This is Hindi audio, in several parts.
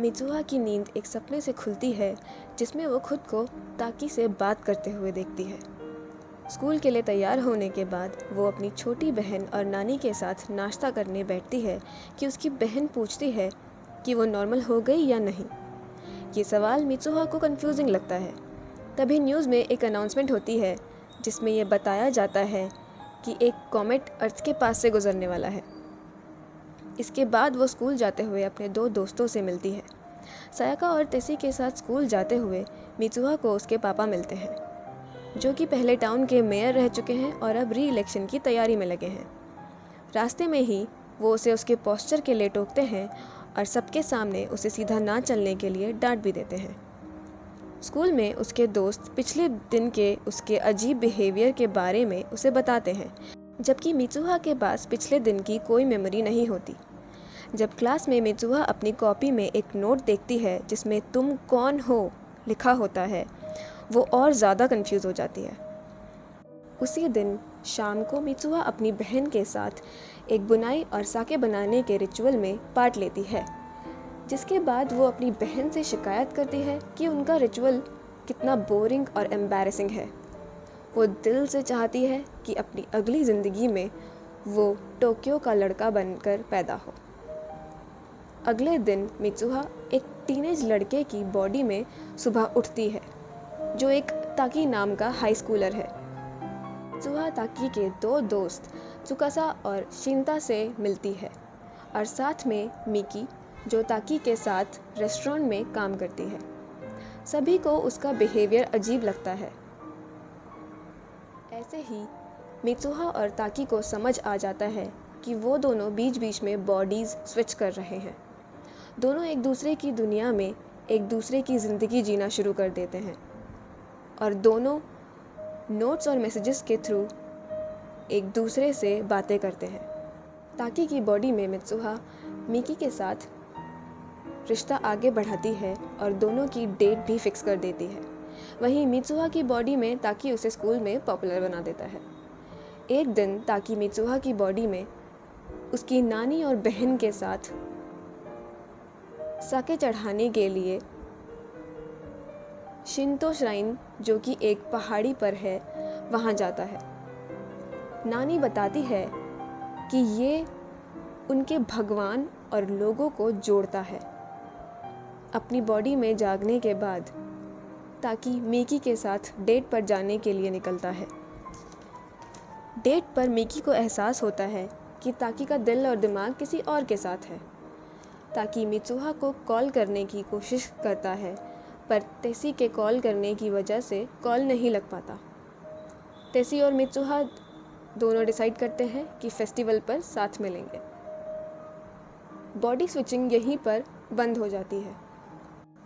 मिजुहा की नींद एक सपने से खुलती है जिसमें वो खुद को ताकी से बात करते हुए देखती है। स्कूल के लिए तैयार होने के बाद वो अपनी छोटी बहन और नानी के साथ नाश्ता करने बैठती है कि उसकी बहन पूछती है कि वो नॉर्मल हो गई या नहीं। ये सवाल मिजुहा को कंफ्यूजिंग लगता है। तभी न्यूज़ में एक अनाउंसमेंट होती है जिसमें ये बताया जाता है कि एक कॉमेट अर्थ के पास से गुजरने वाला है। इसके बाद वो स्कूल जाते हुए अपने दो दोस्तों से मिलती है। सायाका और तेसी के साथ स्कूल जाते हुए मिजुहा को उसके पापा मिलते हैं, जो कि पहले टाउन के मेयर रह चुके हैं और अब री इलेक्शन की तैयारी में लगे हैं। रास्ते में ही वो उसे उसके पोस्चर के लिए टोकते हैं और सबके सामने उसे सीधा ना चलने के लिए डांट भी देते हैं। स्कूल में उसके दोस्त पिछले दिन के उसके अजीब बिहेवियर के बारे में उसे बताते हैं, जबकि मिजुहा के पास पिछले दिन की कोई मेमोरी नहीं होती। जब क्लास में मिजुहा अपनी कॉपी में एक नोट देखती है जिसमें तुम कौन हो लिखा होता है, वो और ज़्यादा कंफ्यूज हो जाती है। उसी दिन शाम को मिजुहा अपनी बहन के साथ एक बुनाई और साके बनाने के रिचुअल में पार्ट लेती है, जिसके बाद वो अपनी बहन से शिकायत करती है कि उनका रिचुअल कितना बोरिंग और एम्बैरेसिंग है। वो दिल से चाहती है कि अपनी अगली ज़िंदगी में वो टोक्यो का लड़का बनकर पैदा हो। अगले दिन मिजुहा एक टीनेज लड़के की बॉडी में सुबह उठती है, जो एक ताकी नाम का हाई स्कूलर है। मिजुहा ताकी के दो दोस्त त्सुकासा और शिंता से मिलती है और साथ में मिकी, जो ताकी के साथ रेस्टोरेंट में काम करती है। सभी को उसका बिहेवियर अजीब लगता है। ऐसे ही मिजुहा और ताकी को समझ आ जाता है कि वो दोनों बीच बीच में बॉडीज़ स्विच कर रहे हैं। दोनों एक दूसरे की दुनिया में एक दूसरे की ज़िंदगी जीना शुरू कर देते हैं और दोनों नोट्स और मैसेजेस के थ्रू एक दूसरे से बातें करते हैं। ताकी की बॉडी में मिजुहा मिकी के साथ रिश्ता आगे बढ़ाती है और दोनों की डेट भी फिक्स कर देती है। वहीं मिजुहा की बॉडी में ताकी उसे स्कूल में पॉपुलर बना देता है। एक दिन ताकी मिजुहा की बॉडी में उसकी नानी और बहन के साथ साके चढ़ाने के लिए शिंतो श्राइन, जो कि एक पहाड़ी पर है, वहाँ जाता है। नानी बताती है कि ये उनके भगवान और लोगों को जोड़ता है। अपनी बॉडी में जागने के बाद ताकि मिकी के साथ डेट पर जाने के लिए निकलता है। डेट पर मिकी को एहसास होता है कि ताकी का दिल और दिमाग किसी और के साथ है। ताकि मिजुहा को कॉल करने की कोशिश करता है, पर तेसी के कॉल करने की वजह से कॉल नहीं लग पाता। तेसी और मिजुहा दोनों डिसाइड करते हैं कि फेस्टिवल पर साथ मिलेंगे। बॉडी स्विचिंग यहीं पर बंद हो जाती है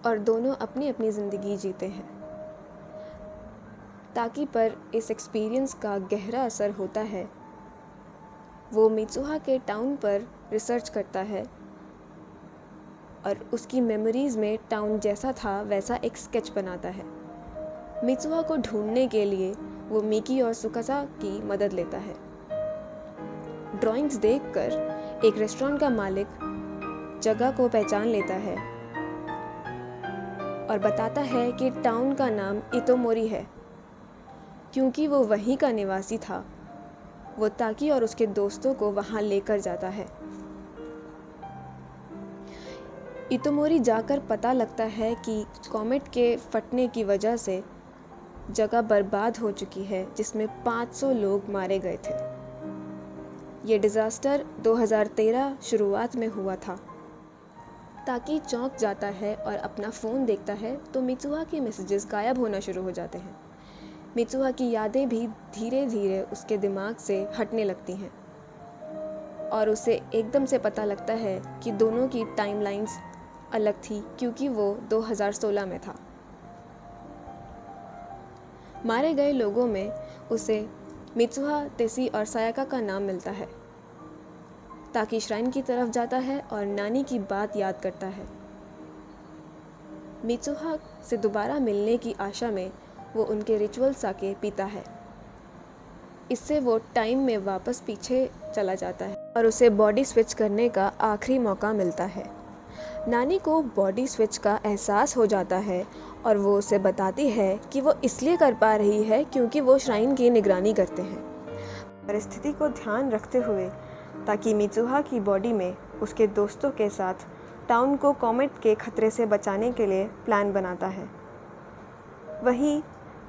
और दोनों अपनी अपनी ज़िंदगी जीते हैं। ताकि पर इस एक्सपीरियंस का गहरा असर होता है। वो मिजुहा के टाउन पर रिसर्च करता है और उसकी मेमोरीज़ में टाउन जैसा था वैसा एक स्केच बनाता है। मिजुहा को ढूंढने के लिए वो मिकी और सुकासा की मदद लेता है। ड्राइंग्स देखकर एक रेस्टोरेंट का मालिक जगह को पहचान लेता है और बताता है कि टाउन का नाम इतोमोरी है, क्योंकि वो वहीं का निवासी था। वो ताकी और उसके दोस्तों को वहाँ लेकर जाता है। इतोमोरी जाकर पता लगता है कि कॉमेट के फटने की वजह से जगह बर्बाद हो चुकी है, जिसमें 500 लोग मारे गए थे। ये डिज़ास्टर 2013 शुरुआत में हुआ था। ताकि चौंक जाता है और अपना फ़ोन देखता है तो मिजुहा के मैसेजेस गायब होना शुरू हो जाते हैं। मिजुहा की यादें भी धीरे धीरे उसके दिमाग से हटने लगती हैं और उसे एकदम से पता लगता है कि दोनों की टाइमलाइंस अलग थी, क्योंकि वो 2016 में था। मारे गए लोगों में उसे मिजुहा, तेसी और सायाका का नाम मिलता है। ताकि श्राइन की तरफ जाता है और नानी की बात याद करता है। मिजुहा से दोबारा मिलने की आशा में वो उनके रिचुअल साके पीता है। इससे वो टाइम में वापस पीछे चला जाता है और उसे बॉडी स्विच करने का आखिरी मौका मिलता है। नानी को बॉडी स्विच का एहसास हो जाता है और वो उसे बताती है कि वो इसलिए कर पा रही है क्योंकि वो श्राइन की निगरानी करते हैं। परिस्थिति को ध्यान रखते हुए ताकि मित्सुहा की बॉडी में उसके दोस्तों के साथ टाउन को कॉमेट के खतरे से बचाने के लिए प्लान बनाता है। वहीं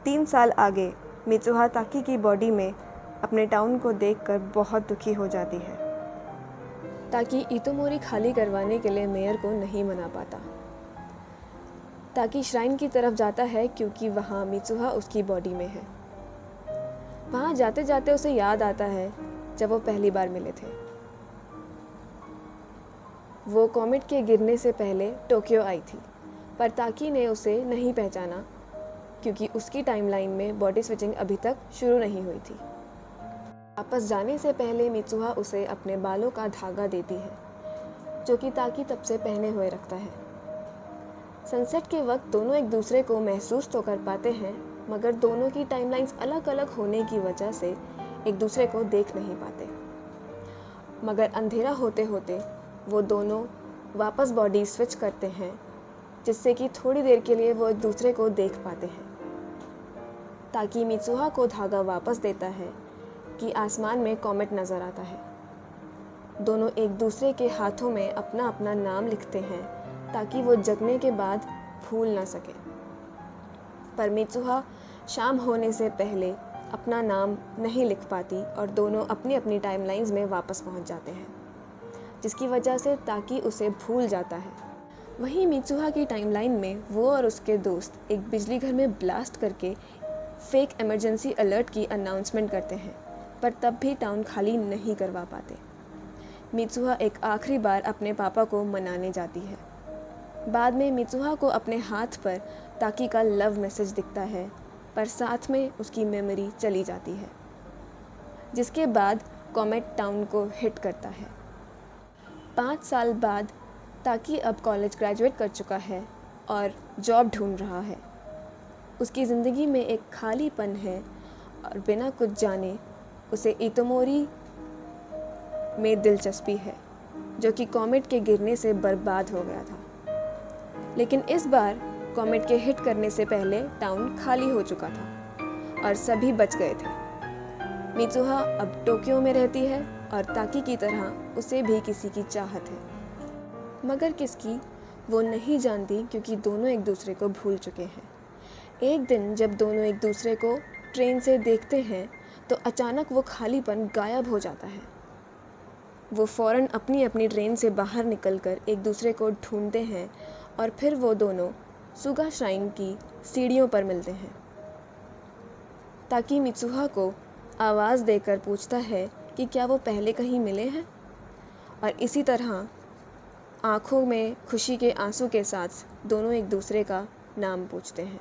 3 साल आगे मित्सुहा ताकी की बॉडी में अपने टाउन को देखकर बहुत दुखी हो जाती है। ताकि इतोमोरी खाली करवाने के लिए मेयर को नहीं मना पाता। ताकि श्राइन की तरफ जाता है क्योंकि वहाँ मित्सुहा उसकी बॉडी में है। वहाँ जाते जाते उसे याद आता है जब वो पहली बार मिले थे। वो कॉमेट के गिरने से पहले टोक्यो आई थी, पर ताकी ने उसे नहीं पहचाना क्योंकि उसकी टाइमलाइन में बॉडी स्विचिंग अभी तक शुरू नहीं हुई थी। वापस जाने से पहले मित्सुहा उसे अपने बालों का धागा देती है, जो कि ताकी तब से पहने हुए रखता है। सनसेट के वक्त दोनों एक दूसरे को महसूस तो कर पाते हैं, मगर दोनों की टाइमलाइंस अलग अलग होने की वजह से एक दूसरे को देख नहीं पाते। मगर अंधेरा होते होते वो दोनों वापस बॉडी स्विच करते हैं, जिससे कि थोड़ी देर के लिए वो एक दूसरे को देख पाते हैं। ताकि मित्सुहा को धागा वापस देता है कि आसमान में कॉमेट नज़र आता है। दोनों एक दूसरे के हाथों में अपना अपना नाम लिखते हैं ताकि वो जगने के बाद भूल ना सके। पर मित्सुहा शाम होने से पहले अपना नाम नहीं लिख पाती और दोनों अपनी अपनी टाइमलाइंस में वापस पहुंच जाते हैं, जिसकी वजह से ताकि उसे भूल जाता है। वहीं मित्सुहा की टाइमलाइन में वो और उसके दोस्त एक बिजली घर में ब्लास्ट करके फेक इमरजेंसी अलर्ट की अनाउंसमेंट करते हैं, पर तब भी टाउन खाली नहीं करवा पाते। मित्सुहा एक आखिरी बार अपने पापा को मनाने जाती है। बाद में मित्सुहा को अपने हाथ पर ताकी का लव मैसेज दिखता है, पर साथ में उसकी मेमोरी चली जाती है, जिसके बाद कॉमेट टाउन को हिट करता है। 5 साल बाद ताकि अब कॉलेज ग्रेजुएट कर चुका है और जॉब ढूंढ रहा है। उसकी ज़िंदगी में एक खालीपन है और बिना कुछ जाने उसे इतोमोरी में दिलचस्पी है, जो कि कॉमेट के गिरने से बर्बाद हो गया था। लेकिन इस बार कॉमेट के हिट करने से पहले टाउन खाली हो चुका था और सभी बच गए थे। मित्सुहा अब टोक्यो में रहती है और ताकी की तरह उसे भी किसी की चाहत है, मगर किसकी वो नहीं जानती क्योंकि दोनों एक दूसरे को भूल चुके हैं। एक दिन जब दोनों एक दूसरे को ट्रेन से देखते हैं तो अचानक वो खालीपन गायब हो जाता है। वो फ़ौरन अपनी अपनी ट्रेन से बाहर निकलकर एक दूसरे को ढूंढते हैं और फिर वो दोनों सुगा श्राइन की सीढ़ियों पर मिलते हैं। ताकि मित्सुहा को आवाज़ देकर पूछता है कि क्या वो पहले कहीं मिले हैं, और इसी तरह आँखों में खुशी के आंसू के साथ दोनों एक दूसरे का नाम पूछते हैं।